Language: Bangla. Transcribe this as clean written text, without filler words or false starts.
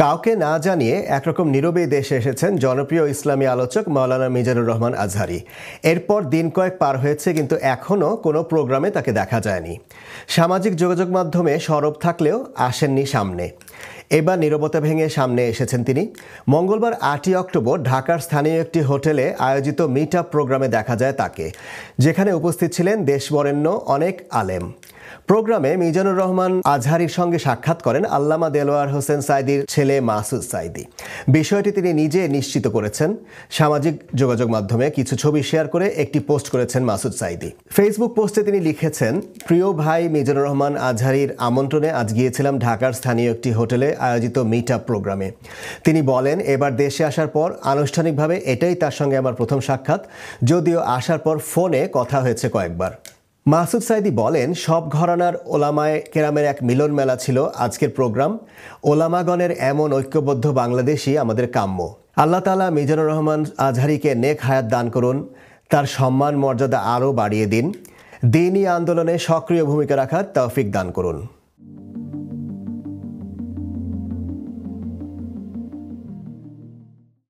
কাউকে না জানিয়ে একরকম নীরবেই দেশে এসেছেন জনপ্রিয় ইসলামী আলোচক মাওলানা মিজানুর রহমান আজহারী। এরপর দিন কয়েক পার হয়েছে, কিন্তু এখনও কোনো প্রোগ্রামে তাকে দেখা যায়নি। সামাজিক যোগাযোগ মাধ্যমে সরব থাকলেও আসেননি সামনে। এবার নীরবতা ভেঙে সামনে এসেছেন তিনি। মঙ্গলবার 8ই অক্টোবর ঢাকার স্থানীয় একটি হোটেলে আয়োজিত মিট আপ প্রোগ্রামে দেখা যায় তাকে, যেখানে উপস্থিত ছিলেন দেশবরেণ্য অনেক আলেম। প্রোগ্রামে মিজানুর রহমান আজহারীর সঙ্গে সাক্ষাৎ করেন আল্লামা দেলোয়ার হোসেন সাঈদীর ছেলে মাসুদ সাঈদী। বিষয়টি তিনি নিজে নিশ্চিত করেছেন। সামাজিক যোগাযোগ মাধ্যমে কিছু ছবি শেয়ার করে একটি পোস্ট করেছেন মাসুদ সাঈদী। ফেসবুক পোস্টে তিনি লিখেছেন, প্রিয় ভাই মিজানুর রহমান আজহারীর আমন্ত্রণে আজ গিয়েছিলাম ঢাকার স্থানীয় একটি হোটেলে আয়োজিত মিট আপ প্রোগ্রামে। তিনি বলেন, এবার দেশে আসার পর আনুষ্ঠানিকভাবে এটাই তার সঙ্গে আমার প্রথম সাক্ষাৎ, যদিও আসার পর ফোনে কথা হয়েছে কয়েকবার। মাসুদ সাঈদী বলেন, সব ঘরানার ওলামায়ে কেরামের এক মিলন মেলা ছিল আজকের প্রোগ্রাম। ওলামাগণের এমন ঐক্যবদ্ধ বাংলাদেশই আমাদের কাম্য। আল্লাহ তাআলা মিজানুর রহমান আজহারীকে নেক হায়াত দান করুন, তার সম্মান মর্যাদা আরও বাড়িয়ে দিন, দ্বীনি আন্দোলনে সক্রিয় ভূমিকা রাখার তৌফিক দান করুন।